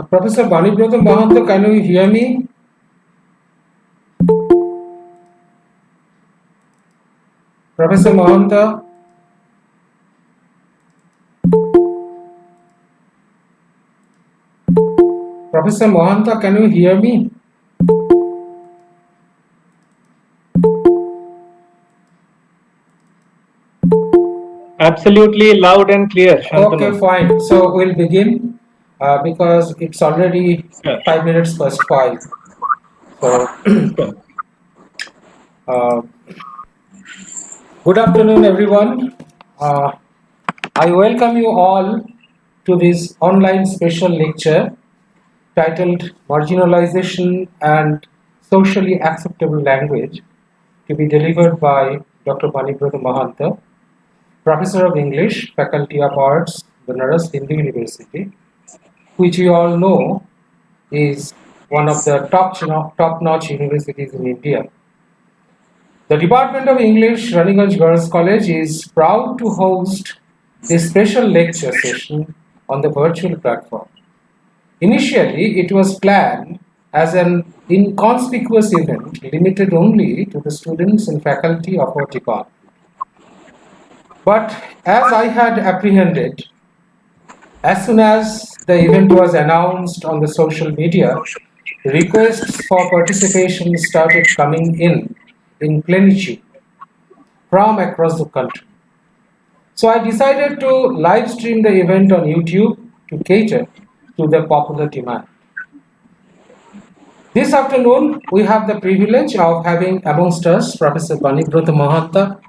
Professor Banibroto Mahanta, can you hear me? Professor Mahanta, Professor Mahanta, can you hear me? Absolutely loud and clear, Okay, Shantanu. fine. So we'll begin because it's already Sure, 5 minutes past five. So, sure. uh, good afternoon, everyone. Uh, I welcome you all to this online special lecture titled Marginalization and Socially Acceptable Language to be delivered by Dr. Banibroto Mahanta, Professor of English, Faculty of Arts, Banaras Hindu University, which you all know is one of the top-notch universities in India. The Department of English, Raniganj Girls College, is proud to host this special lecture session on the virtual platform. Initially, it was planned as an inconspicuous event limited only to the students and faculty of our department. But as I had apprehended, as soon as the event was announced on the social media, requests for participation started coming in plenitude from across the country. So I decided to live stream the event on YouTube to cater to the popular demand. This afternoon, we have the privilege of having amongst us Professor Banibroto Mahanta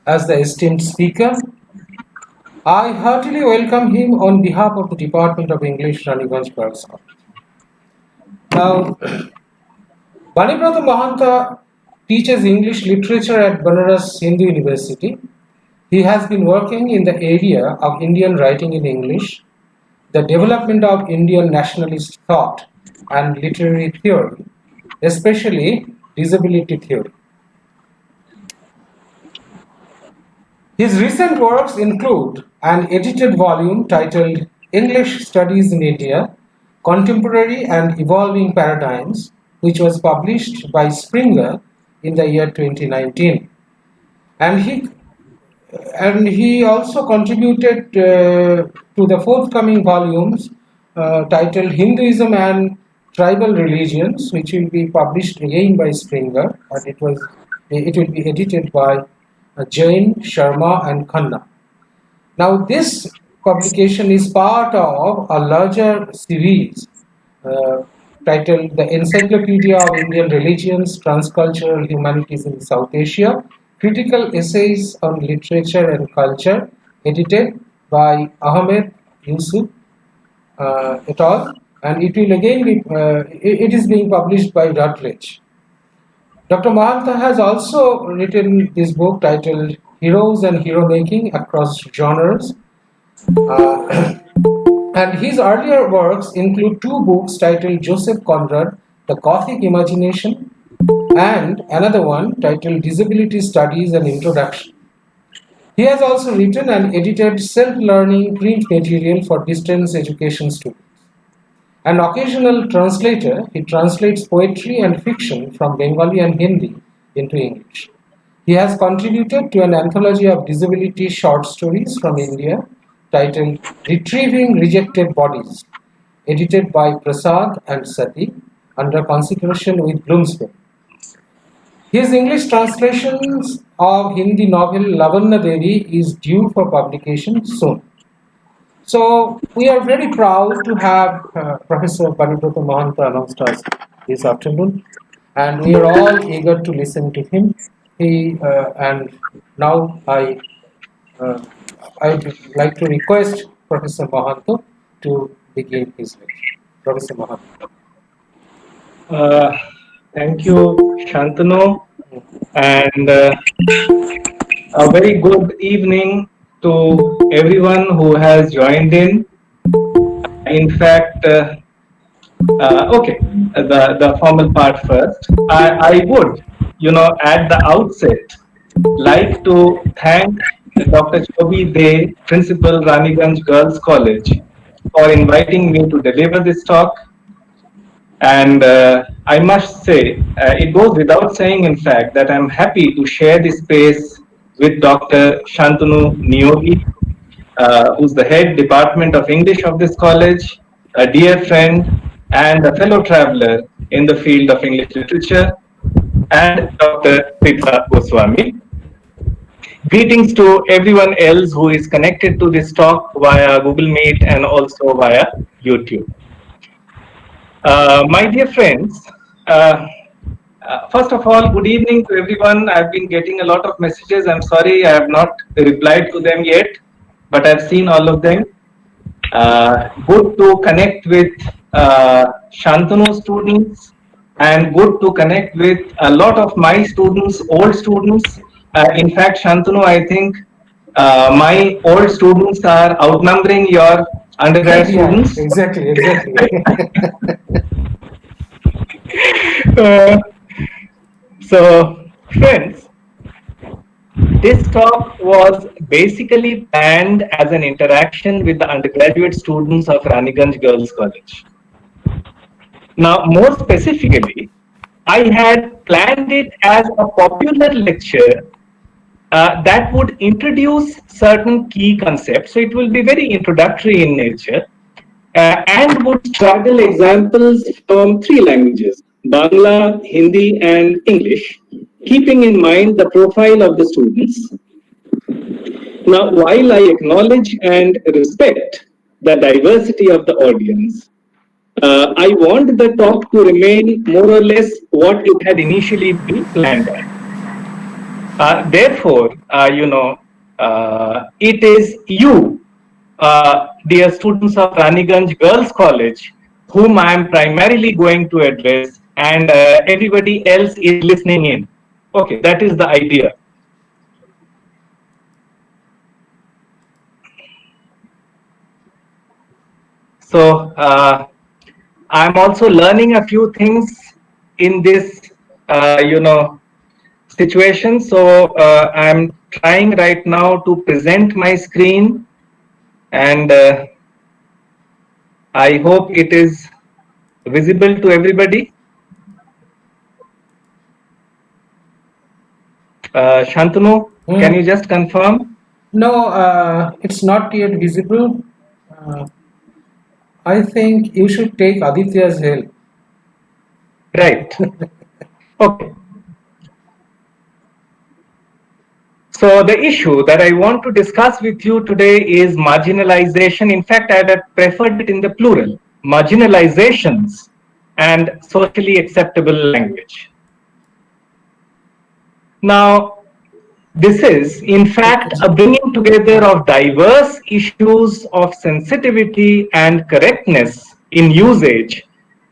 as the esteemed speaker. I heartily welcome him on behalf of the Department of English, Raniganj Girls College. Now, Banibroto Mahanta teaches English literature at Banaras Hindu University. He has been working in the area of Indian writing in English, the development of Indian nationalist thought and literary theory, especially disability theory. His recent works include an edited volume titled English Studies in India, Contemporary and Evolving Paradigms, which was published by Springer in the year 2019. And he also contributed to the forthcoming volumes titled Hinduism and Tribal Religions, which will be published again by Springer, and it will be edited by Jain, Sharma, and Khanna. Now, this publication is part of a larger series uh, titled The Encyclopedia of Indian Religions, Transcultural Humanities in South Asia, Critical Essays on Literature and Culture, edited by Ahmed Yusuf et al. And it will again be, it is being published by Routledge. Dr. Mahanta has also written this book titled Heroes and Hero Making Across Genres. Uh, and his earlier works include two books titled Joseph Conrad, The Gothic Imagination, and another one titled Disability Studies and Introduction. He has also written and edited self-learning print material for distance education students. An occasional translator, he translates poetry and fiction from Bengali and Hindi into English. He has contributed to an anthology of disability short stories from India titled Retrieving Rejected Bodies, edited by Prasad and Sati under consideration with Bloomsbury. His English translations of Hindi novel Lavanna Devi is due for publication soon. So we are very proud to have Professor Banibroto Mahanta amongst us this afternoon, and we are all eager to listen to him. And now uh, I'd like to request Professor Mahanta to begin his lecture. Professor Mahanta. Uh, Thank you, Shantanu, and a very good evening to everyone who has joined in. In fact, okay, the formal part first. I would, at the outset, like to thank Dr. Chobi De, Principal Raniganj Girls College, for inviting me to deliver this talk. And I must say, it goes without saying, in fact, that I'm happy to share this space with Dr. Shantanu Niyogi, who's the head department of English of this college, a dear friend, and a fellow traveler in the field of English literature, and Dr. Pritha Goswami. Greetings to everyone else who is connected to this talk via Google Meet and also via YouTube. My dear friends, first of all, good evening to everyone. I've been getting a lot of messages. I'm sorry I have not replied to them yet, but I've seen all of them. Good to connect with Shantanu students, and good to connect with a lot of my students, old students. In fact, Shantanu, I think my old students are outnumbering your undergrad students. Exactly. So, friends, this talk was basically planned as an interaction with the undergraduate students of Raniganj Girls College. Now, more specifically, I had planned it as a popular lecture that would introduce certain key concepts. So it will be very introductory in nature and would straddle examples from three languages, Bangla, Hindi, and English, keeping in mind the profile of the students. Now, while I acknowledge and respect the diversity of the audience, I want the talk to remain more or less what it had initially been planned at. Therefore, it is you, dear students of Raniganj Girls College, whom I am primarily going to address, and everybody else is listening in. Okay, that is the idea. So, I'm also learning a few things in this, situation. So, I'm trying right now to present my screen, and I hope it is visible to everybody. Shantanu, can you just confirm? No, it's not yet visible. I think you should take Aditya's help. Right. Okay. So the issue that I want to discuss with you today is marginalization. In fact, I had preferred it in the plural, marginalizations and socially acceptable language. Now, this is, in fact, a bringing together of diverse issues of sensitivity and correctness in usage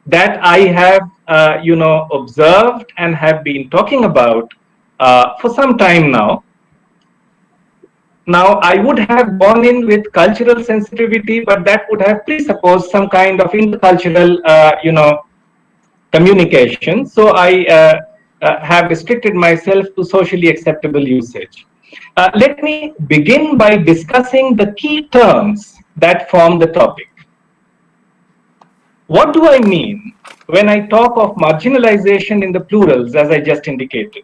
that I have, observed and have been talking about for some time now. Now, I would have gone in with cultural sensitivity, but that would have presupposed some kind of intercultural, communication. So I have restricted myself to socially acceptable usage. Let me begin by discussing the key terms that form the topic. What do I mean when I talk of marginalization in the plurals, as I just indicated?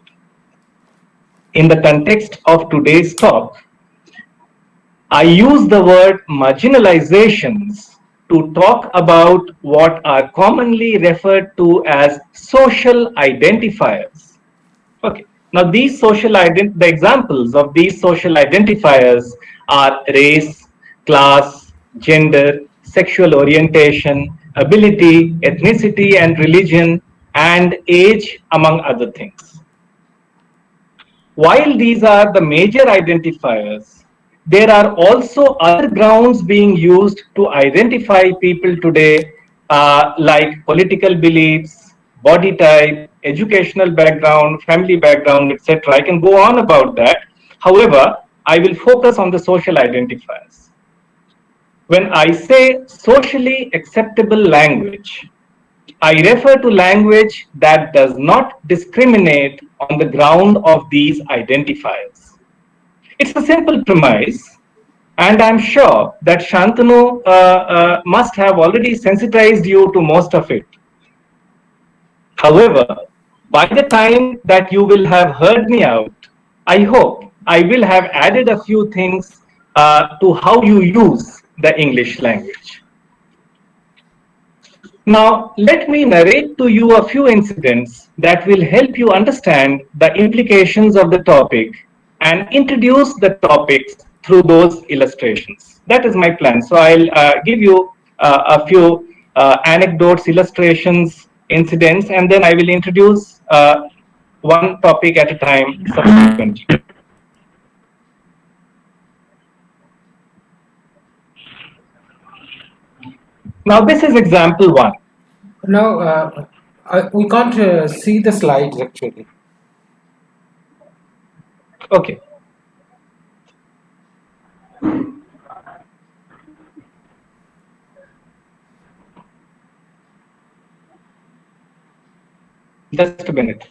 In the context of today's talk, I use the word marginalizations to talk about what are commonly referred to as social identifiers. Okay. Now, these the examples of these social identifiers are race, class, gender, sexual orientation, ability, ethnicity and religion, and age, among other things. While these are the major identifiers, there are also other grounds being used to identify people today, like political beliefs, body type, educational background, family background, etc. I can go on about that. However, I will focus on the social identifiers. When I say socially acceptable language, I refer to language that does not discriminate on the ground of these identifiers. It's a simple premise And I'm sure that Shantanu must have already sensitized you to most of it. However, by the time that you will have heard me out, I hope I will have added a few things to how you use the English language. Now, let me narrate to you a few incidents that will help you understand the implications of the topic and introduce the topics through those illustrations. That is my plan. So, I'll give you a few anecdotes, illustrations, incidents, and then I will introduce one topic at a time subsequently. Now, this is example one. No, we can't see the slides actually. Okay. Just a minute.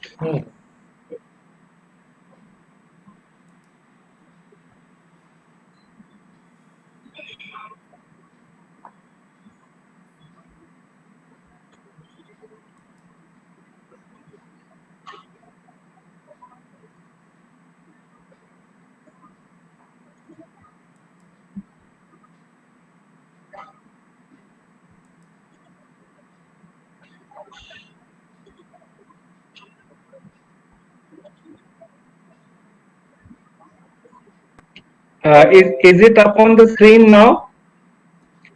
Is it up on the screen now?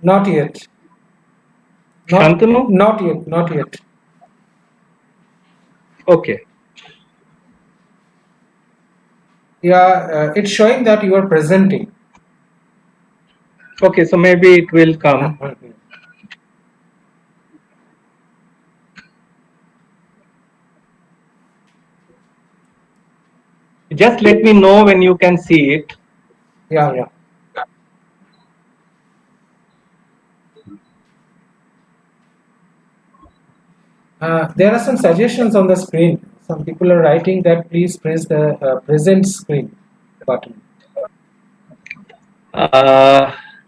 Not yet. Shantanu? Not yet. Not yet. Okay. Yeah, it's showing that you are presenting. Okay, so maybe it will come. Just let me know when you can see it. Yeah, yeah. There are some suggestions on the screen. Some people are writing that please press the present screen button.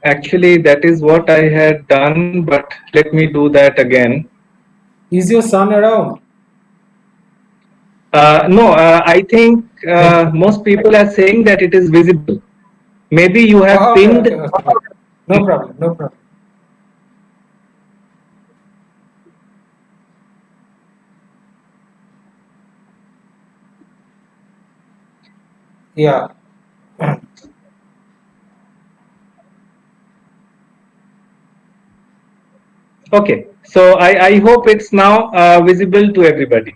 Actually, that is what I had done, but let me do that again. Is your son around? No, I think most people are saying that it is visible. Maybe you have Oh, pinned. okay. No problem. No problem. Yeah. Okay, so I hope it's now visible to everybody.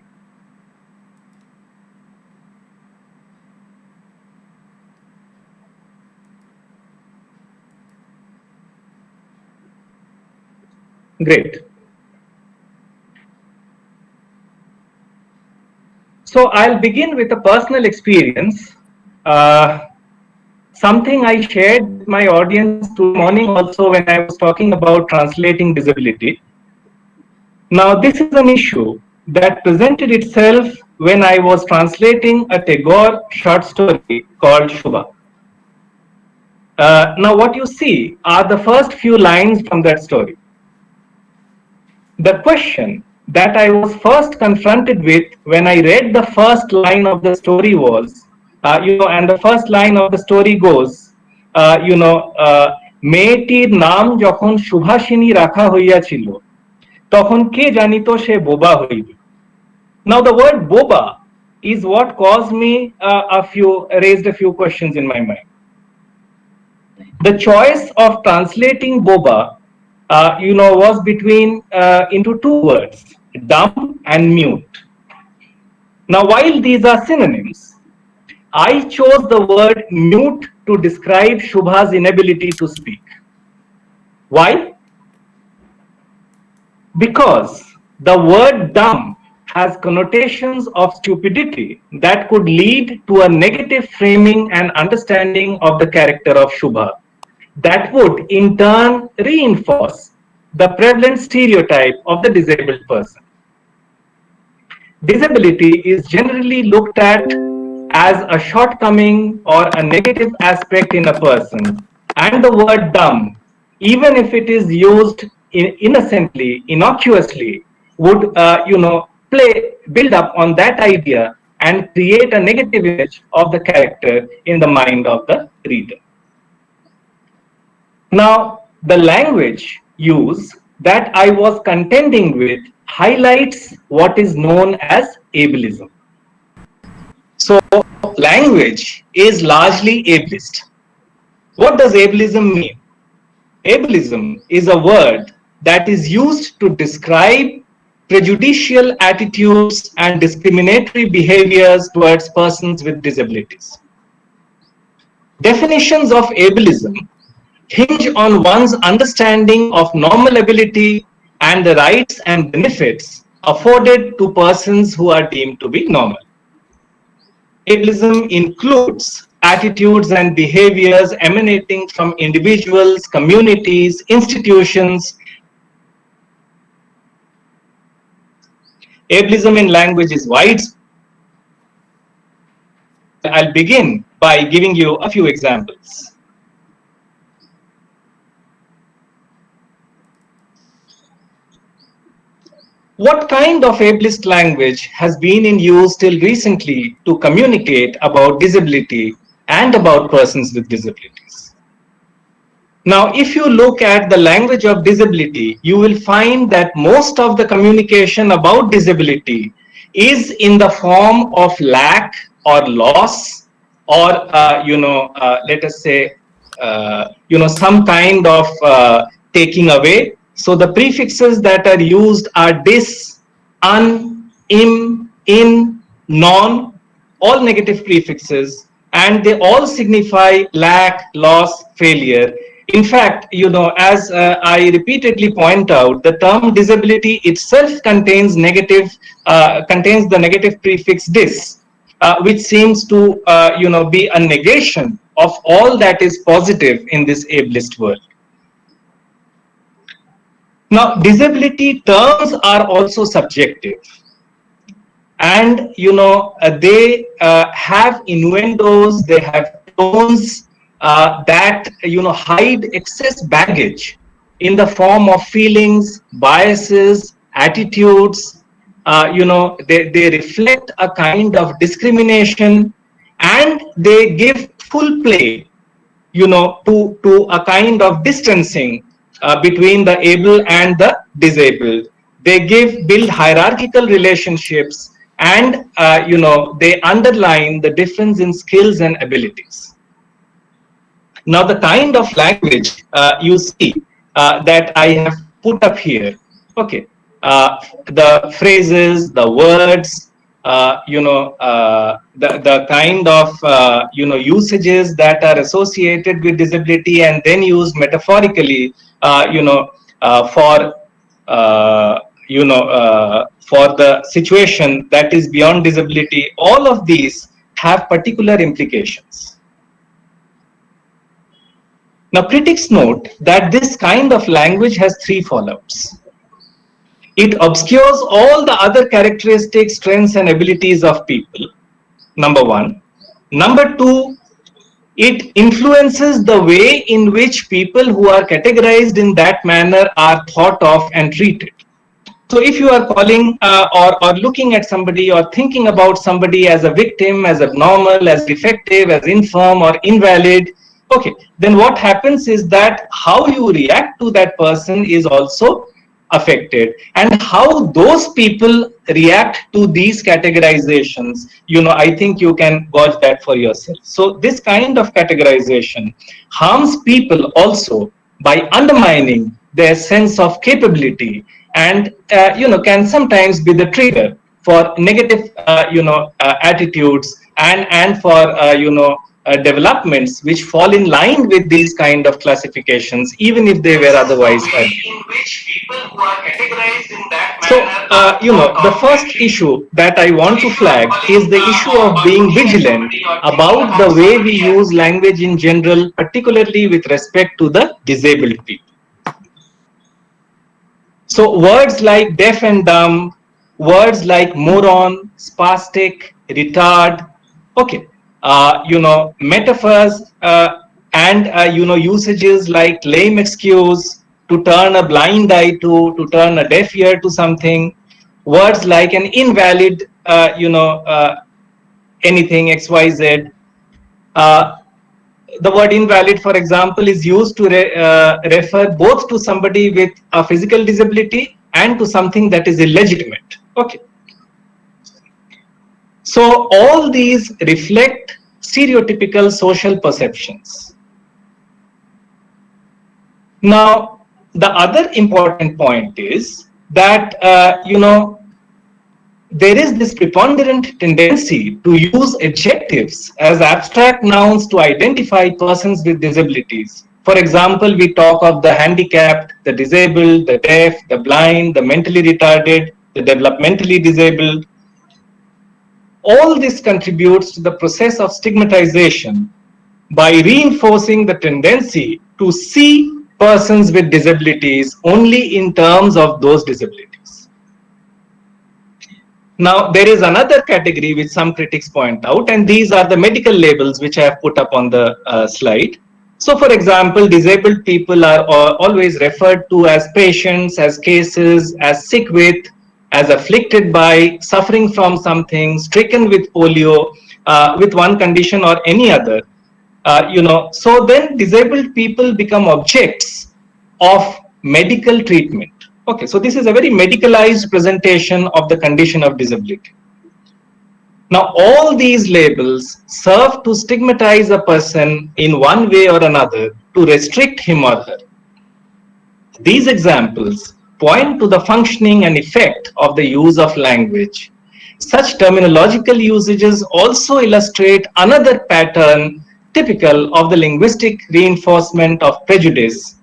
Great. So I'll begin with a personal experience. Something I shared with my audience today morning also when I was talking about translating disability. Now, this is an issue that presented itself when I was translating a Tagore short story called Shubha. Now, what you see are the first few lines from that story. The question that I was first confronted with when I read the first line of the story was, and the first line of the story goes, মেয়েটির নাম যখন সুভাষিনী রাখা হইয়াছিল তখন কে জানিত সে বোবা হইবে. Now the word boba is what caused me raised a few questions in my mind. The choice of translating boba was between into two words, dumb and mute. Now, while these are synonyms, I chose the word mute to describe Shubha's inability to speak. Why? Because the word dumb has connotations of stupidity that could lead to a negative framing and understanding of the character of Shubha. That would in turn reinforce the prevalent stereotype of the disabled person. Disability is generally looked at as a shortcoming or a negative aspect in a person, And the word dumb, even if it is used innocently, innocuously, would build up on that idea and create a negative image of the character in the mind of the reader. Now, the language use that I was contending with highlights what is known as ableism. So, language is largely ableist. What does ableism mean? Ableism is a word that is used to describe prejudicial attitudes and discriminatory behaviors towards persons with disabilities. Definitions of ableism hinge on one's understanding of normal ability and the rights and benefits afforded to persons who are deemed to be normal. Ableism includes attitudes and behaviors emanating from individuals, communities, institutions. Ableism in language is widespread. I'll begin by giving you a few examples. What kind of ableist language has been in use till recently to communicate about disability and about persons with disabilities? Now, if you look at the language of disability, you will find that most of the communication about disability is in the form of lack or loss, or let us say some kind of taking away. So the prefixes that are used are dis, un, im, in, non, all negative prefixes, and they all signify lack, loss, failure. In fact, as I repeatedly point out, the term disability itself contains the negative prefix dis, which seems to be a negation of all that is positive in this ableist world. Now, disability terms are also subjective, and they have innuendos, they have tones that hide excess baggage in the form of feelings, biases, attitudes. They reflect a kind of discrimination, and they give full play to a kind of distancing between the able and the disabled. They build hierarchical relationships, and they underline the difference in skills and abilities. Now, the kind of language you see that I have put up here, okay, the phrases, the words, the kind of usages that are associated with disability and then used metaphorically for the situation that is beyond disability. All of these have particular implications. Now, critics note that this kind of language has three fallouts. It obscures all the other characteristics, strengths, and abilities of people, number one. Number two, it influences the way in which people who are categorized in that manner are thought of and treated. So if you are calling or looking at somebody or thinking about somebody as a victim, as abnormal, as defective, as infirm or invalid, okay, then what happens is that how you react to that person is also affected, and how those people react to these categorizations, I think you can gauge that for yourself. So this kind of categorization harms people also by undermining their sense of capability, and can sometimes be the trigger for negative attitudes and for developments which fall in line with these kind of classifications, even if they were otherwise. So, the first issue that I want to flag is the issue of being vigilant about the way we use language in general, particularly with respect to the disabled people. So, words like deaf and dumb, words like moron, spastic, retard, okay, metaphors and usages like lame excuse, to turn a blind eye to turn a deaf ear to something, words like an invalid, anything XYZ. Uh, the word invalid, for example, is used to refer both to somebody with a physical disability and to something that is illegitimate. Okay. So all these reflect stereotypical social perceptions. Now, the other important point is that, there is this preponderant tendency to use adjectives as abstract nouns to identify persons with disabilities. For example, we talk of the handicapped, the disabled, the deaf, the blind, the mentally retarded, the developmentally disabled. All this contributes to the process of stigmatization by reinforcing the tendency to see persons with disabilities only in terms of those disabilities. Now, there is another category which some critics point out, and these are the medical labels which I have put up on the slide. So, for example, disabled people are always referred to as patients, as cases, as sick with, as afflicted by, suffering from something, stricken with polio, with one condition or any other. So then disabled people become objects of medical treatment. Okay, so this is a very medicalized presentation of the condition of disability. Now, all these labels serve to stigmatize a person in one way or another, to restrict him or her. These examples point to the functioning and effect of the use of language. Such terminological usages also illustrate another pattern typical of the linguistic reinforcement of prejudice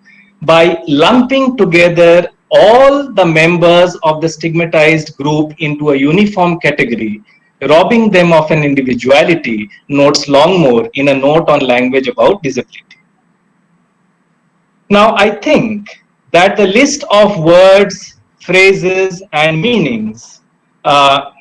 by lumping together all the members of the stigmatized group into a uniform category, robbing them of an individuality, notes Longmore in a note on language about disability. Now, I think that the list of words, phrases, and meanings that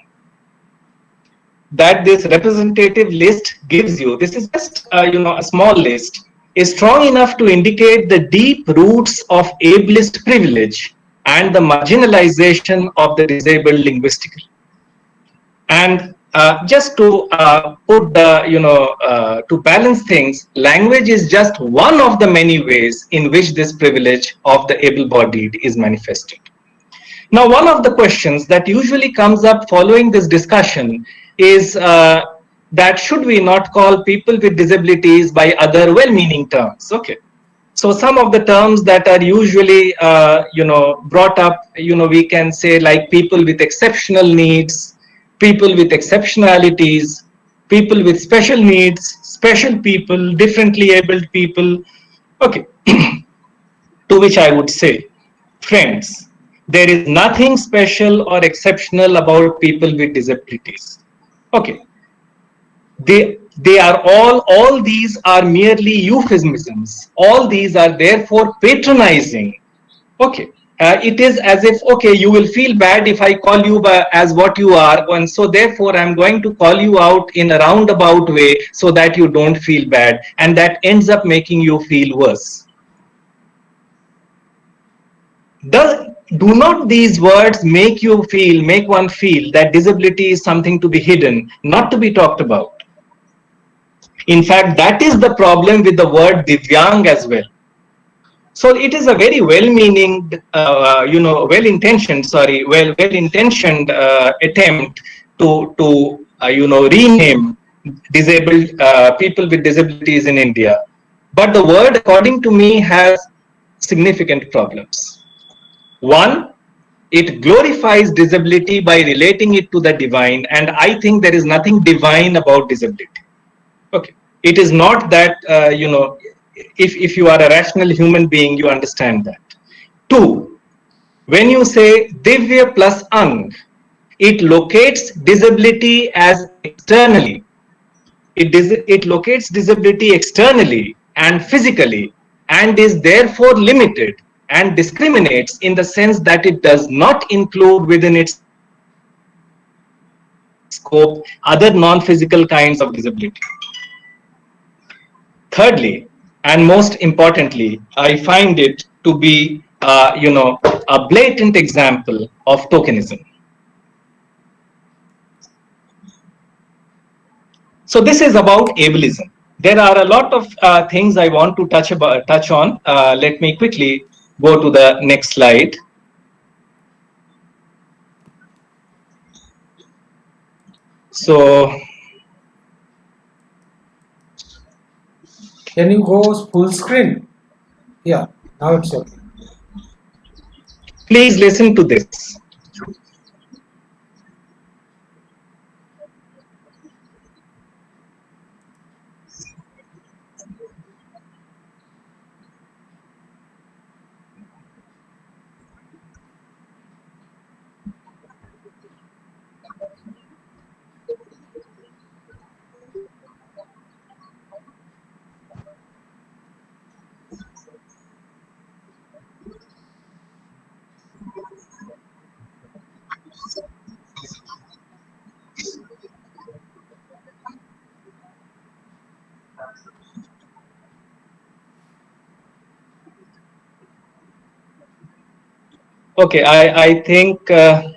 this representative list gives you, this is just a small list, is strong enough to indicate the deep roots of ableist privilege and the marginalization of the disabled linguistically. And just to put the, to balance things, language is just one of the many ways in which this privilege of the able-bodied is manifested. Now, one of the questions that usually comes up following this discussion is that should we not call people with disabilities by other well-meaning terms? Okay. So some of the terms that are usually, brought up, we can say like people with exceptional needs, people with exceptionalities, people with special needs, special people, differently abled people. Okay. To which I would say, friends, there is nothing special or exceptional about people with disabilities. Okay. They are all these are merely euphemisms. All these are therefore patronizing. Okay. It is as if, okay, you will feel bad if I call you as what you are, and so therefore I'm going to call you out in a roundabout way so that you don't feel bad, and that ends up making you feel worse. Do not these words make one feel that disability is something to be hidden, not to be talked about? In fact, that is the problem with the word Divyang as well. So it is a very well-meaning, well-intentioned attempt to rename disabled people with disabilities in India. But the word, according to me, has significant problems. One, it glorifies disability by relating it to the divine, and I think there is nothing divine about disability. Okay, it is not that if you are a rational human being, you understand that. Two, when you say Divya plus Ang, it locates disability as externally. It locates disability externally and physically, and is therefore limited and discriminates in the sense that it does not include within its scope other non-physical kinds of disability. Thirdly, And most importantly, I find it to be, a blatant example of tokenism. So this is about ableism. There are a lot of things I want to touch on. Let me quickly go to the next slide. So Can you go full screen? Yeah, now it's okay. please listen to this. Okay, I think, okay,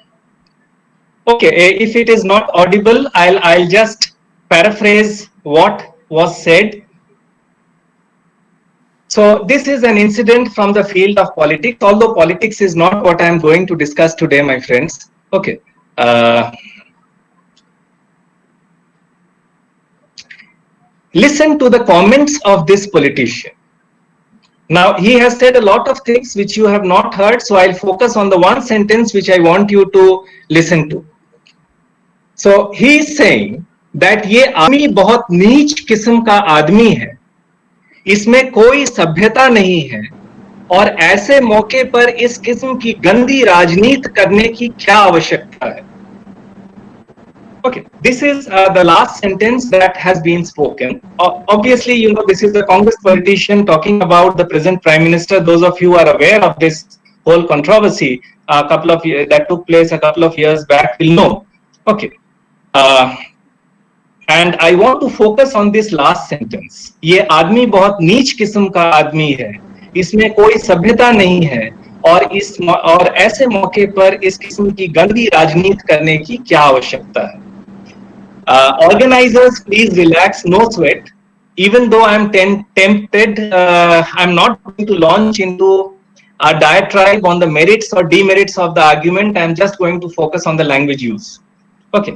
if it is not audible, I'll just paraphrase what was said. So this is an incident from the field of politics, although politics is not what I'm going to discuss today, my friends. Okay. Listen to the comments of this politician. Now, he has said a lot of things which you have not heard, so I'll focus on the one sentence which I want you to listen to. So he is saying that ये आदमी बहुत नीच किस्म का आदमी है, इसमें कोई सभ्यता नहीं है, और ऐसे मौके पर इस किस्म की गंदी राजनीति करने की क्या आवश्यकता है. Okay, this is the last sentence that has been spoken. Obviously, you know, this is the Congress politician talking about the present Prime Minister. Those of you who are aware of this whole controversy a couple of years, that took place a couple of years back will know. Okay. And I want to focus on this last sentence. ये आदमी बहुत नीच किस्म का आदमी है, इसमें कोई सभ्यता नहीं है, और ऐसे मौके पर इस किस्म की गंदी राजनीति करने की क्या आवश्यकता है. Organizers, please relax, no sweat. Even though I'm tempted, I'm not going to launch into a diatribe on the merits or demerits of the argument. I'm just going to focus on the language use. Okay.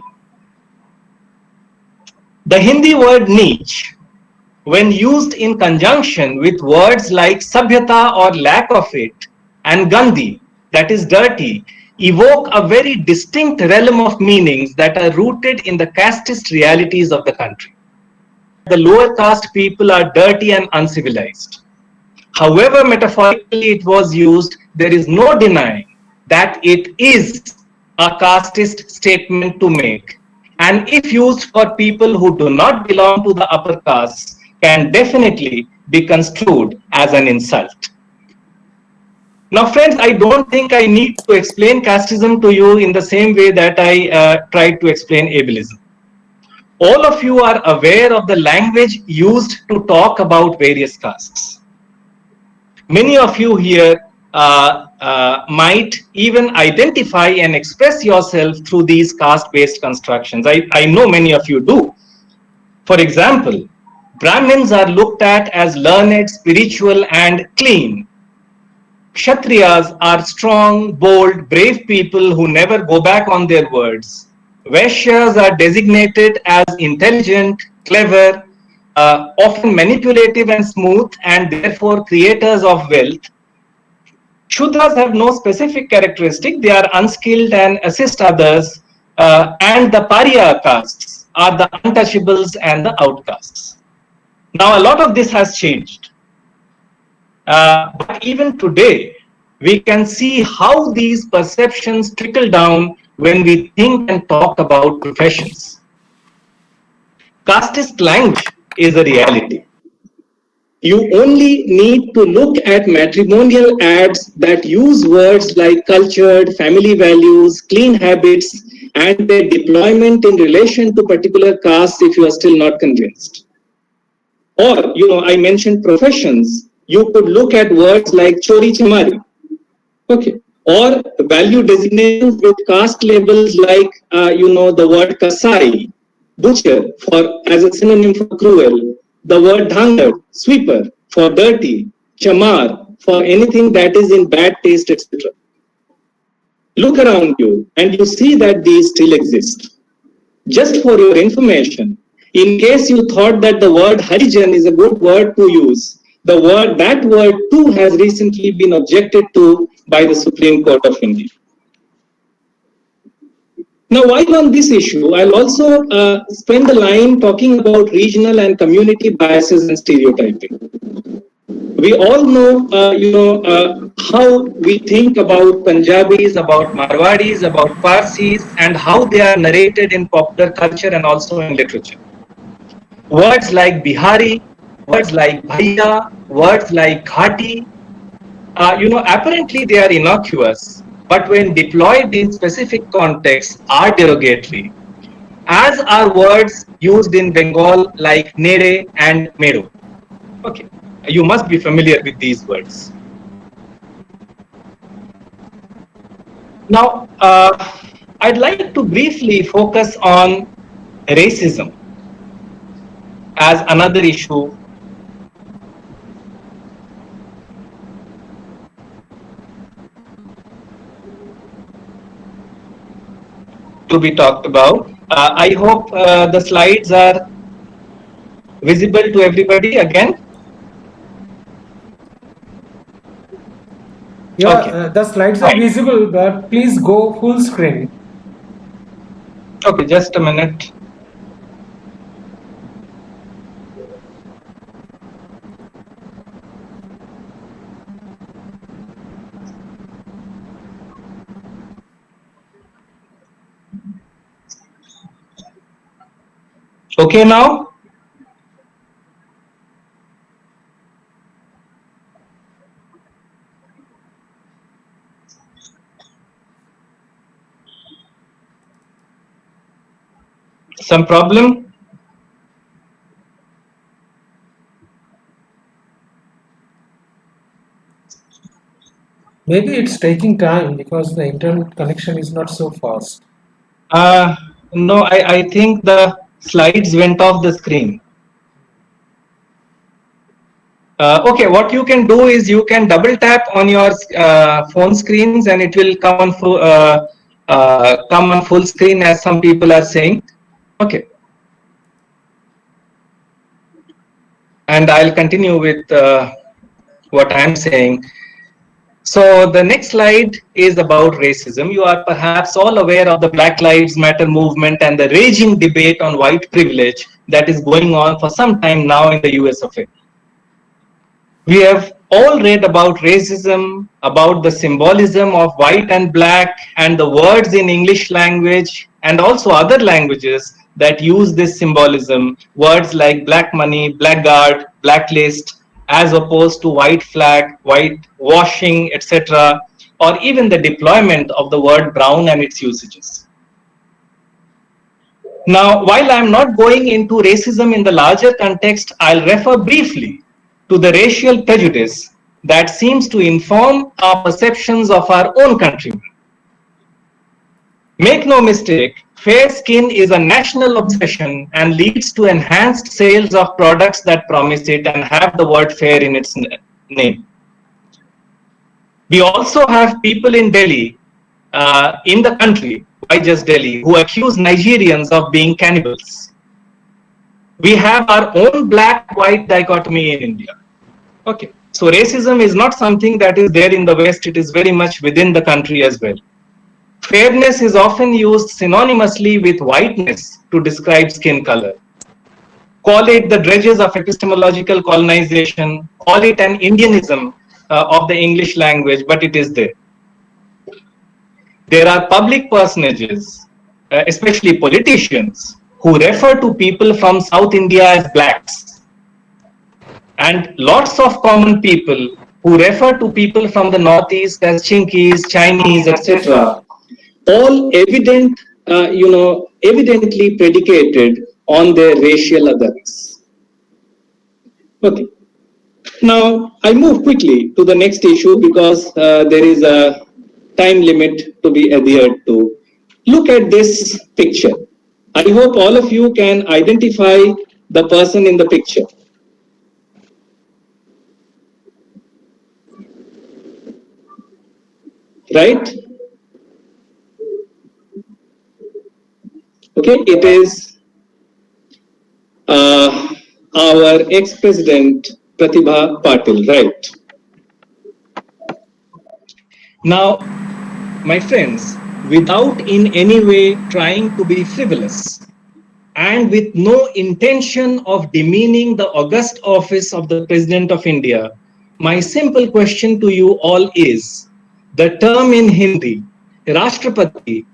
The Hindi word niche, when used in conjunction with words like sabhyata or lack of it, and gandhi, that is dirty, evoke a very distinct realm of meanings that are rooted in the casteist realities of the country. The lower caste people are dirty and uncivilized. However metaphorically it was used, there is no denying that it is a casteist statement to make. And if used for people who do not belong to the upper castes, can definitely be construed as an insult. Now, friends, I don't think I need to explain casteism to you in the same way that I tried to explain ableism. All of you are aware of the language used to talk about various castes. Many of you here might even identify and express yourself through these caste-based constructions. I know many of you do. For example, Brahmins are looked at as learned, spiritual, and clean. Kshatriyas are strong, bold, brave people who never go back on their words. Vaishyas are designated as intelligent, clever, often manipulative and smooth, and therefore creators of wealth. Shudras have no specific characteristic. They are unskilled and assist others. And the pariya castes are the untouchables and the outcasts. Now, a lot of this has changed. But even today, we can see how these perceptions trickle down when we think and talk about professions. Casteist language is a reality. You only need to look at matrimonial ads that use words like cultured, family values, clean habits, and their deployment in relation to particular castes if you are still not convinced. Or, I mentioned professions. You could look at words like chori chamari. Okay. Or value designations with caste labels like, the word kasai, butcher, for as a synonym for cruel, the word dhangad, sweeper, for dirty, chamar, for anything that is in bad taste, etc. Look around you and you see that these still exist. Just for your information, in case you thought that the word Harijan is a good word to use, that word too has recently been objected to by the Supreme Court of India. Now, while on this issue, I'll also spend the line talking about regional and community biases and stereotyping. We all know, how we think about Punjabis, about Marwadis, about Parsis, and how they are narrated in popular culture and also in literature. Words like Bihari, words like Bhaiya, words like Ghati, apparently they are innocuous, but when deployed in specific contexts are derogatory, as are words used in Bengal like Nere and Meru. Okay, you must be familiar with these words. Now, I'd like to briefly focus on racism as another issue to be talked about. I hope the slides are visible to everybody again. Yeah, Okay. the slides are visible, but please go full screen. Okay, just a minute. Okay now? Some problem? Maybe it's taking time because the internet connection is not so fast. No, I think the slides went off the screen. Okay, what you can do is you can double tap on your phone screens and it will come on full screen, as some people are saying. Okay. And I'll continue with what I'm saying. So the next slide is about racism. You are perhaps all aware of the Black Lives Matter movement and the raging debate on white privilege that is going on for some time now in the US of A. We have all read about racism, about the symbolism of white and black, and the words in English language and also other languages that use this symbolism. Words like black money, blackguard, blacklist, as opposed to white flag, white washing, etc., or even the deployment of the word brown and its usages. Now, while I'm not going into racism in the larger context, I'll refer briefly to the racial prejudice that seems to inform our perceptions of our own countrymen. Make no mistake, fair skin is a national obsession and leads to enhanced sales of products that promise it and have the word fair in its name. We also have people in Delhi, in the country, why just Delhi, who accuse Nigerians of being cannibals. We have our own black-white dichotomy in India. Okay, so racism is not something that is there in the West, it is very much within the country as well. Fairness is often used synonymously with whiteness to describe skin color. Call it the dredges of epistemological colonization, call it an Indianism of the English language, but it is there. There are public personages, especially politicians, who refer to people from South India as blacks. And lots of common people who refer to people from the Northeast as Chinkies, Chinese, etc. All evidently predicated on their racial otherness. Okay. Now, I move quickly to the next issue because there is a time limit to be adhered to. Look at this picture. I hope all of you can identify the person in the picture. Right? Okay, it is uh, our ex-president Pratibha Patil, right? Now, my friends, without in any way trying to be frivolous and with no intention of demeaning the august office of the President of India, my simple question to you all is, the term in Hindi, Rashtrapati,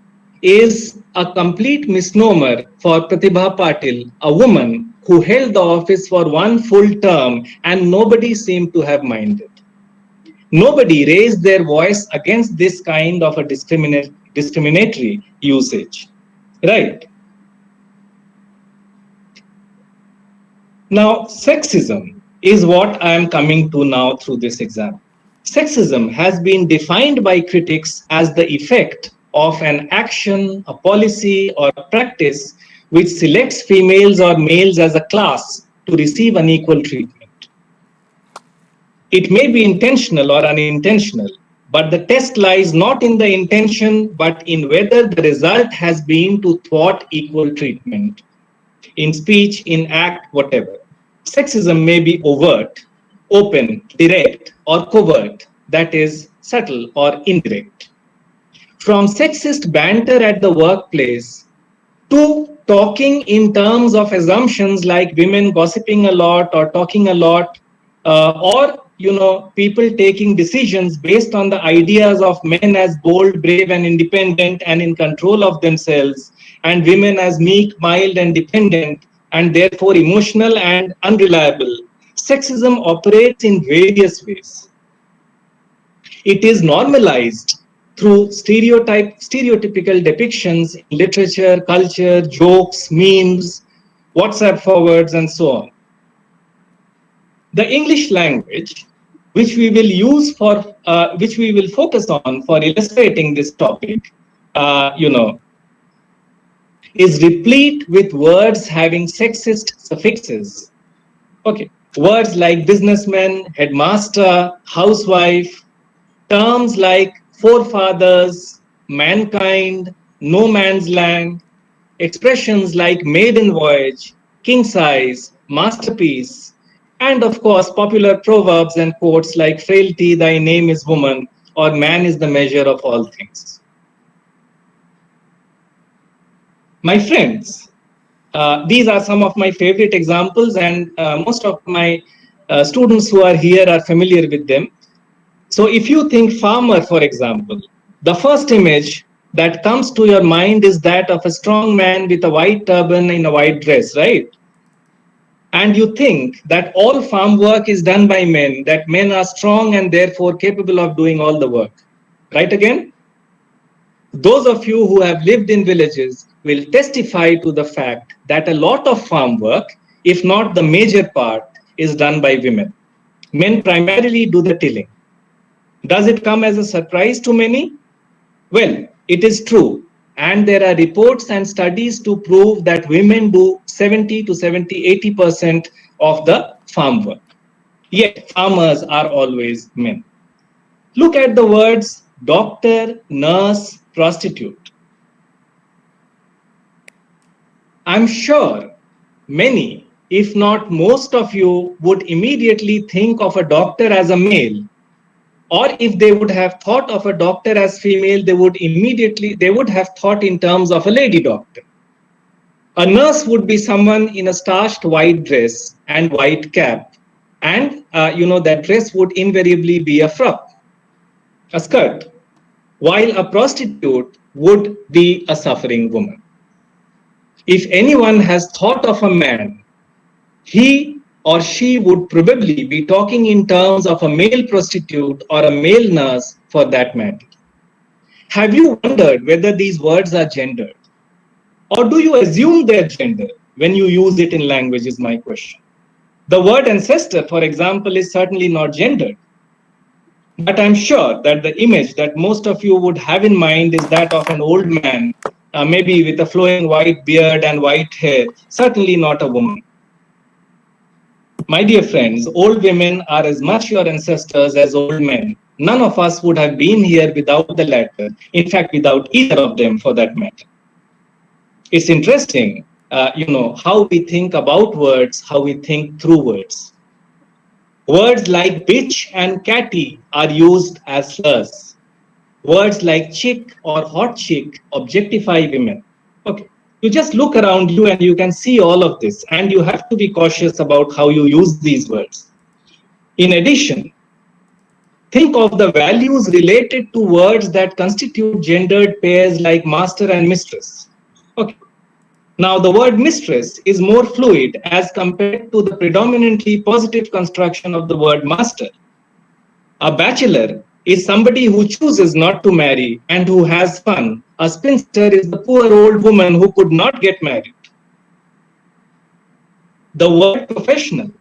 is a complete misnomer for Pratibha Patil, a woman who held the office for one full term and nobody seemed to have minded. Nobody raised their voice against this kind of a discriminatory usage. Right. Now, sexism is what I am coming to now through this exam. Sexism has been defined by critics as the effect of an action, a policy, or a practice which selects females or males as a class to receive unequal treatment. It may be intentional or unintentional, but the test lies not in the intention, but in whether the result has been to thwart equal treatment in speech, in act, whatever. Sexism may be overt, open, direct, or covert, that is, subtle or indirect. From sexist banter at the workplace to talking in terms of assumptions like women gossiping a lot or talking a lot, or people taking decisions based on the ideas of men as bold, brave, and independent and in control of themselves, and women as meek, mild, and dependent, and therefore emotional and unreliable. Sexism operates in various ways. It is normalized through stereotypical depictions in literature, culture, jokes, memes, WhatsApp forwards, and so on. The English language, which we will use for, which we will focus on for illustrating this topic, is replete with words having sexist suffixes. Okay, words like businessman, headmaster, housewife, terms like forefathers, mankind, no man's land, expressions like maiden voyage, king size, masterpiece, and of course, popular proverbs and quotes like frailty, thy name is woman, or man is the measure of all things. My friends, these are some of my favorite examples, and most of my students who are here are familiar with them. So if you think farmer, for example, the first image that comes to your mind is that of a strong man with a white turban in a white dress, right? And you think that all farm work is done by men, that men are strong and therefore capable of doing all the work. Right again? Those of you who have lived in villages will testify to the fact that a lot of farm work, if not the major part, is done by women. Men primarily do the tilling. Does it come as a surprise to many? Well, it is true. And there are reports and studies to prove that women do 70 to 80% of the farm work. Yet farmers are always men. Look at the words doctor, nurse, prostitute. I'm sure many, if not most of you, would immediately think of a doctor as a male. Or if they would have thought of a doctor as female, they would have thought in terms of a lady doctor. A nurse would be someone in a starched white dress and white cap. And, that dress would invariably be a frock, a skirt, while a prostitute would be a suffering woman. If anyone has thought of a man, he or she would probably be talking in terms of a male prostitute or a male nurse for that matter. Have you wondered whether these words are gendered? Or do you assume their gender when you use it in language is my question. The word ancestor, for example, is certainly not gendered. But I'm sure that the image that most of you would have in mind is that of an old man, maybe with a flowing white beard and white hair, certainly not a woman. My dear friends, old women are as much your ancestors as old men. None of us would have been here without the latter, in fact, without either of them for that matter. It's interesting, how we think about words, how we think through words. Words like bitch and catty are used as slurs. Words like chick or hot chick objectify women. Okay. You just look around you and you can see all of this, and you have to be cautious about how you use these words. In addition, think of the values related to words that constitute gendered pairs like master and mistress. Okay. Now, the word mistress is more fluid as compared to the predominantly positive construction of the word master. A bachelor is somebody who chooses not to marry and who has fun. A spinster is the poor old woman who could not get married. The word professional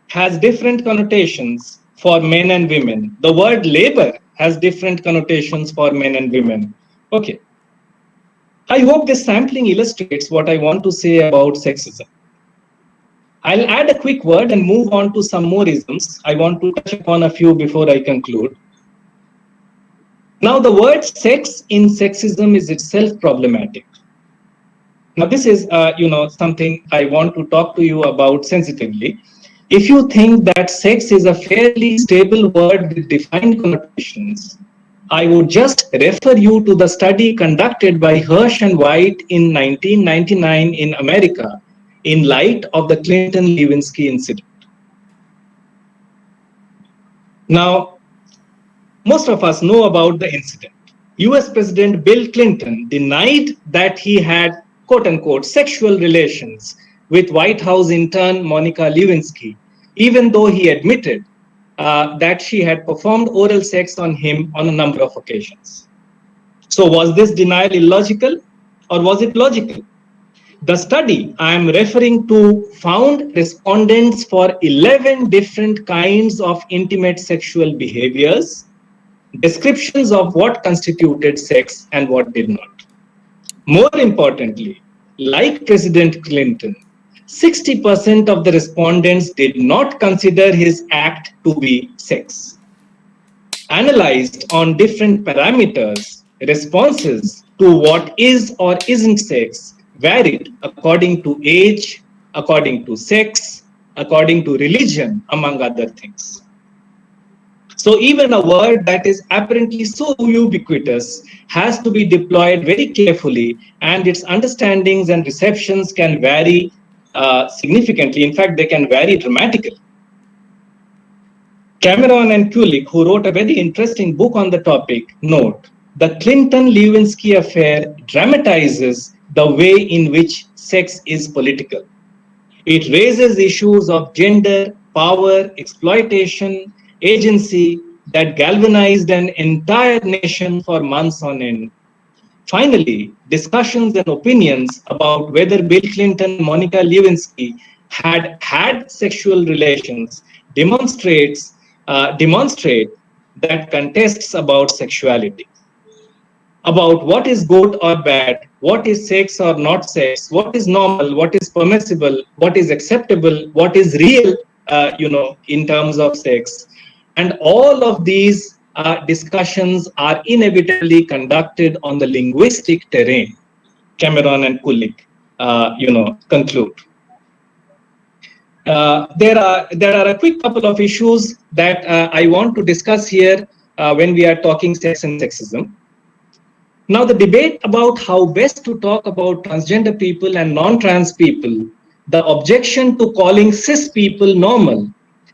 has different connotations for men and women. The word labor has different connotations for men and women. Okay. I hope this sampling illustrates what I want to say about sexism. I'll add a quick word and move on to some more isms. I want to touch upon a few before I conclude. Now, the word sex in sexism is itself problematic. Now, this is, something I want to talk to you about sensitively. If you think that sex is a fairly stable word with defined connotations, I would just refer you to the study conducted by Hirsch and White in 1999 in America in light of the Clinton-Lewinsky incident. Now, most of us know about the incident. US President Bill Clinton denied that he had, quote unquote, sexual relations with White House intern Monica Lewinsky, even though he admitted that she had performed oral sex on him on a number of occasions. So was this denial illogical or was it logical? The study I am referring to found respondents for 11 different kinds of intimate sexual behaviors, descriptions of what constituted sex and what did not. More importantly, like President Clinton, 60% of the respondents did not consider his act to be sex. Analyzed on different parameters, responses to what is or isn't sex varied according to age, according to sex, according to religion, among other things. So even a word that is apparently so ubiquitous has to be deployed very carefully, and its understandings and receptions can vary significantly. In fact, they can vary dramatically. Cameron and Kulik, who wrote a very interesting book on the topic, note the Clinton-Lewinsky affair dramatizes the way in which sex is political. It raises issues of gender, power, exploitation, agency that galvanized an entire nation for months on end. Finally, discussions and opinions about whether Bill Clinton and Monica Lewinsky had had sexual relations demonstrate that contests about sexuality, about what is good or bad, what is sex or not sex, what is normal, what is permissible, what is acceptable, what is real, in terms of sex. And all of these discussions are inevitably conducted on the linguistic terrain. Cameron and Kulik, conclude. There are a quick couple of issues that I want to discuss here when we are talking sex and sexism. Now, the debate about how best to talk about transgender people and non-trans people, the objection to calling cis people normal,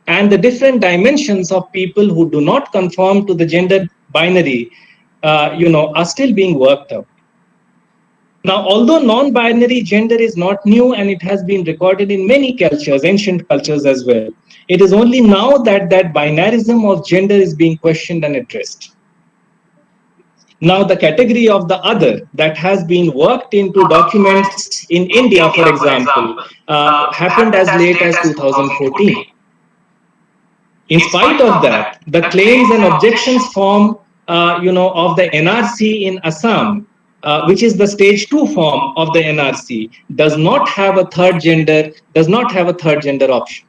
and the different dimensions of people who do not conform to the gender binary, are still being worked out. Now, although non-binary gender is not new and it has been recorded in many cultures, ancient cultures as well, it is only now that that binarism of gender is being questioned and addressed. Now, the category of the other that has been worked into documents in India, for example, happened as late as 2014. In spite of that, the claims and objections form, of the NRC in Assam, which is the stage 2 form of the NRC, does not have a third gender option.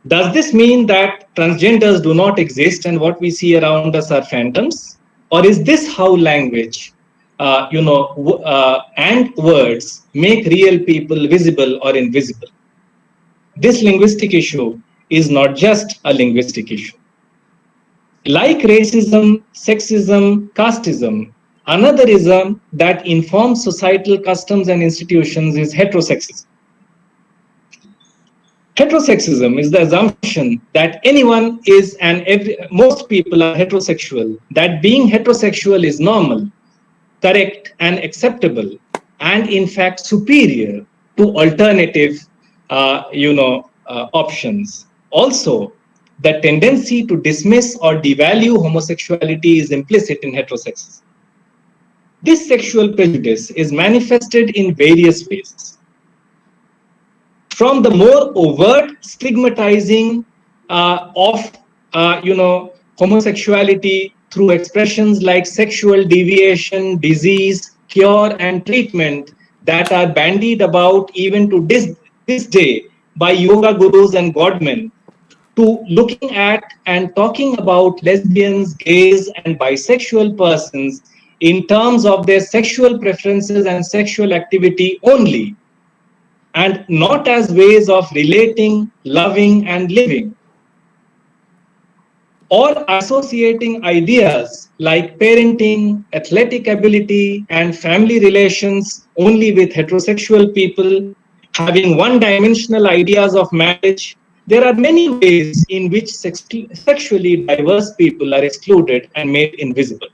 Does this mean that transgenders do not exist and what we see around us are phantoms? Or is this how language, and words make real people visible or invisible? This linguistic issue is not just a linguistic issue. Like racism, sexism, casteism, another ism that informs societal customs and institutions is heterosexism. Heterosexism is the assumption that anyone is most people are heterosexual, that being heterosexual is normal, correct, and acceptable, and in fact superior to alternative, options. Also, the tendency to dismiss or devalue homosexuality is implicit in heterosexism. This sexual prejudice is manifested in various ways. From the more overt stigmatizing of homosexuality through expressions like sexual deviation, disease, cure, and treatment that are bandied about even to this day by yoga gurus and godmen, to looking at and talking about lesbians, gays, and bisexual persons in terms of their sexual preferences and sexual activity only, and not as ways of relating, loving, and living. Or associating ideas like parenting, athletic ability, and family relations only with heterosexual people, having one-dimensional ideas of marriage. There are many ways in which sexually diverse people are excluded and made invisible.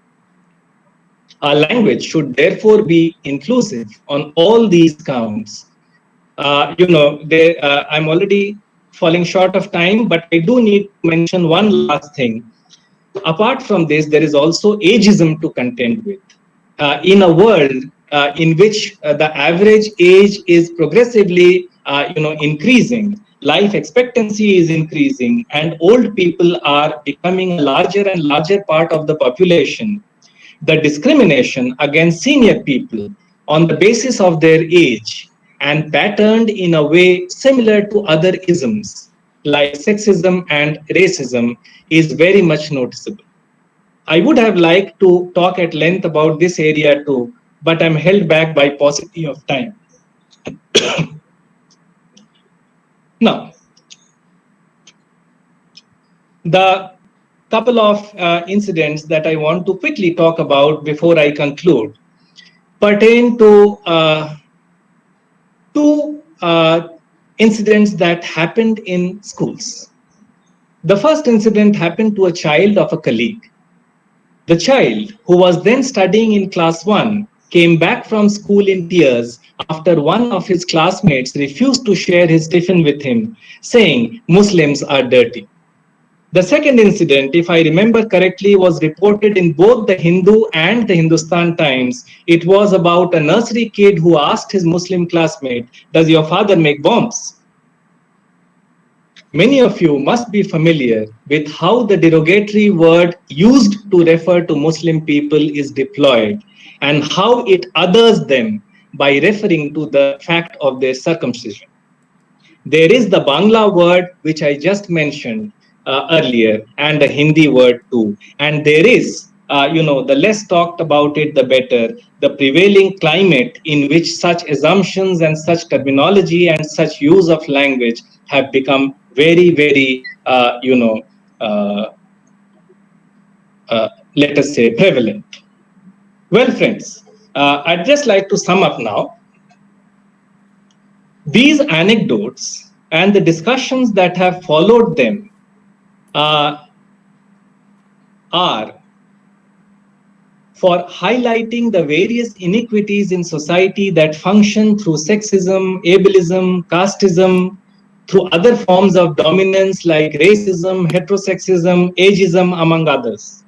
Our language should therefore be inclusive on all these counts. I'm already falling short of time, but I do need to mention one last thing. Apart from this, there is also ageism to contend with. In a world in which the average age is progressively, increasing, life expectancy is increasing, and old people are becoming a larger and larger part of the population, the discrimination against senior people on the basis of their age and patterned in a way similar to other isms like sexism and racism is very much noticeable. I would have liked to talk at length about this area too, but I'm held back by paucity of time. Now, the couple of incidents that I want to quickly talk about before I conclude pertain to two incidents that happened in schools. The first incident happened to a child of a colleague. The child, who was then studying in class 1, came back from school in tears after one of his classmates refused to share his tiffin with him, saying Muslims are dirty. The second incident, if I remember correctly, was reported in both the Hindu and the Hindustan Times. It was about a nursery kid who asked his Muslim classmate, "Does your father make bombs?" Many of you must be familiar with how the derogatory word used to refer to Muslim people is deployed and how it others them by referring to the fact of their circumcision. There is the Bangla word, which I just mentioned earlier, and the Hindi word too. And there is, the less talked about it, the better, the prevailing climate in which such assumptions and such terminology and such use of language have become very, very, let us say, prevalent. Well, friends, I'd just like to sum up now. These anecdotes and the discussions that have followed them are for highlighting the various inequities in society that function through sexism, ableism, casteism, through other forms of dominance like racism, heterosexism, ageism, among others.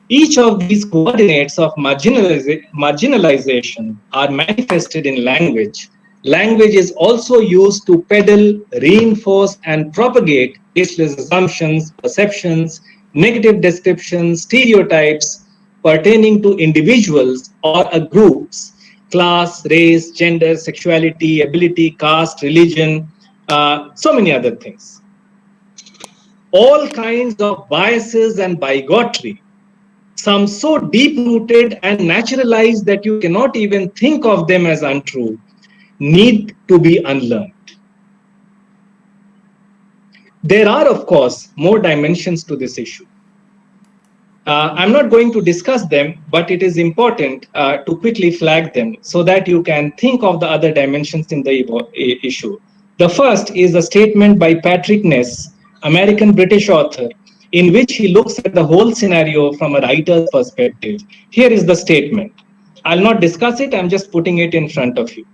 Each of these coordinates of marginalization are manifested in language. Language is also used to peddle, reinforce, and propagate baseless assumptions, perceptions, negative descriptions, stereotypes pertaining to individuals or a groups, class, race, gender, sexuality, ability, caste, religion, so many other things. All kinds of biases and bigotry, some so deep rooted and naturalized that you cannot even think of them as untrue, need to be unlearned. There are, of course, more dimensions to this issue. I'm not going to discuss them, but it is important to quickly flag them so that you can think of the other dimensions in the issue. The first is a statement by Patrick Ness, American British author, in which he looks at the whole scenario from a writer's perspective. Here is the statement. I'll not discuss it, I'm just putting it in front of you.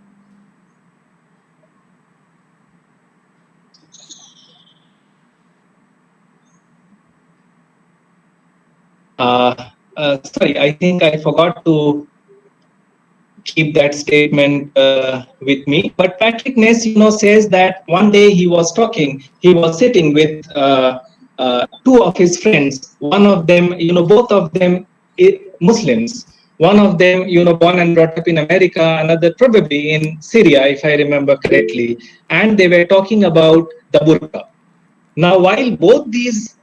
Sorry, I think I forgot to keep that statement with me. But Patrick Ness, says that one day he was sitting with two of his friends. One of them, both of them Muslims. One of them, born and brought up in America, another probably in Syria, if I remember correctly. And they were talking about the burqa. Now, while both these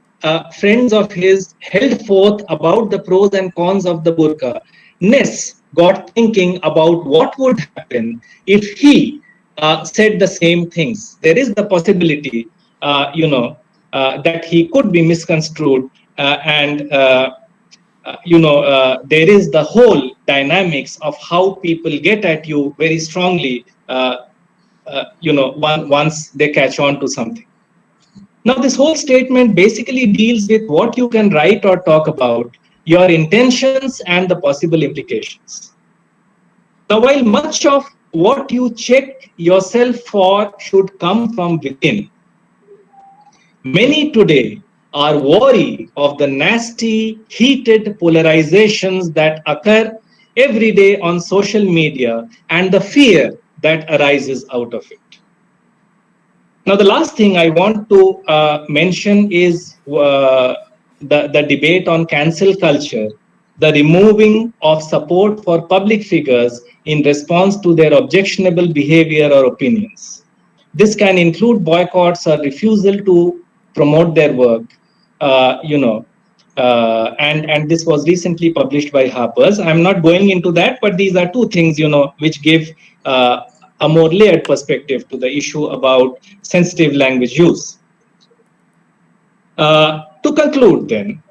friends of his held forth about the pros and cons of the burqa, Ness got thinking about what would happen if he said the same things. There is the possibility, that he could be misconstrued, and there is the whole dynamics of how people get at you very strongly, once they catch on to something. Now, this whole statement basically deals with what you can write or talk about, your intentions and the possible implications. Now, while much of what you check yourself for should come from within, many today are wary of the nasty, heated polarizations that occur every day on social media and the fear that arises out of it. Now, the last thing I want to mention is the debate on cancel culture, the removing of support for public figures in response to their objectionable behavior or opinions. This can include boycotts or refusal to promote their work, and this was recently published by Harper's. I'm not going into that, but these are two things, which give a more layered perspective to the issue about sensitive language use. To conclude then,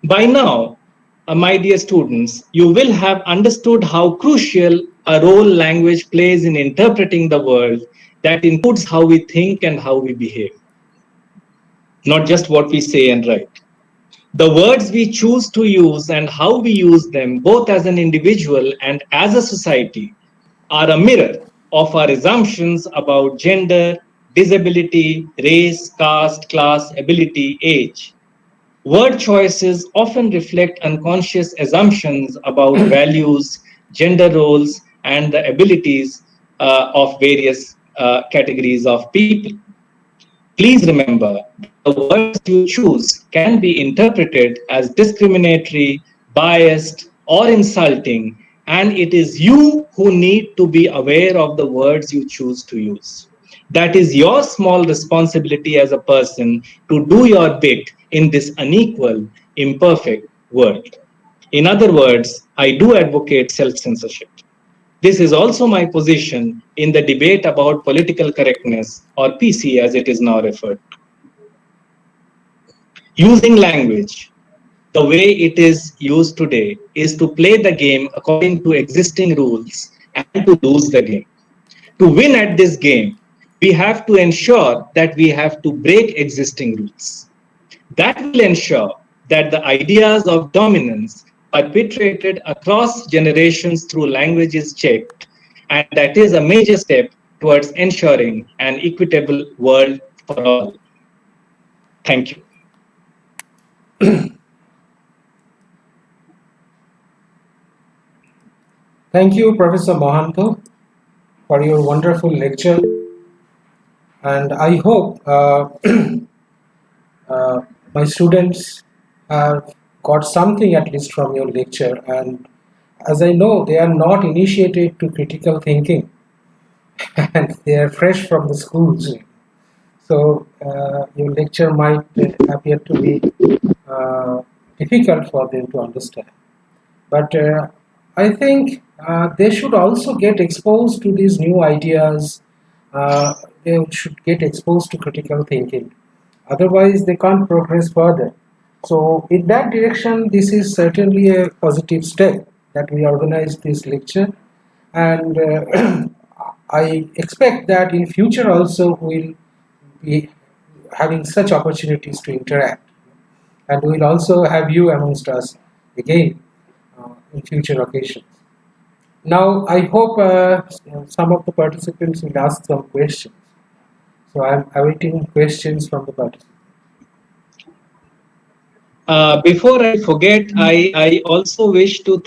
by now, my dear students, you will have understood how crucial a role language plays in interpreting the world. That includes how we think and how we behave, not just what we say and write. The words we choose to use and how we use them, both as an individual and as a society, are a mirror of our assumptions about gender, disability, race, caste, class, ability, age. Word choices often reflect unconscious assumptions about values, gender roles, and the abilities of various categories of people. Please remember, the words you choose can be interpreted as discriminatory, biased, or insulting, and it is you who need to be aware of the words you choose to use. That is your small responsibility as a person to do your bit in this unequal, imperfect world. In other words, I do advocate self-censorship. This is also my position in the debate about political correctness, or PC as it is now referred to. Using language the way it is used today is to play the game according to existing rules and to lose the game. To win at this game, we have to ensure that we have to break existing rules. That will ensure that the ideas of dominance perpetrated across generations through language is checked, and that is a major step towards ensuring an equitable world for all. Thank you. Thank you, Professor Mohanto, for your wonderful lecture. And I hope uh, my students have got something at least from your lecture. And as I know, they are not initiated to critical thinking and they are fresh from the schools. So your lecture might appear to be difficult for them to understand. But I think they should also get exposed to these new ideas. They should get exposed to critical thinking. Otherwise, they can't progress further. So, in that direction, this is certainly a positive step that we organize this lecture. And I expect that in future also we'll be having such opportunities to interact. And we'll also have you amongst us again in future occasions. Now, I hope some of the participants will ask some questions. So I'm awaiting questions from the participants. Before I forget, I also wish to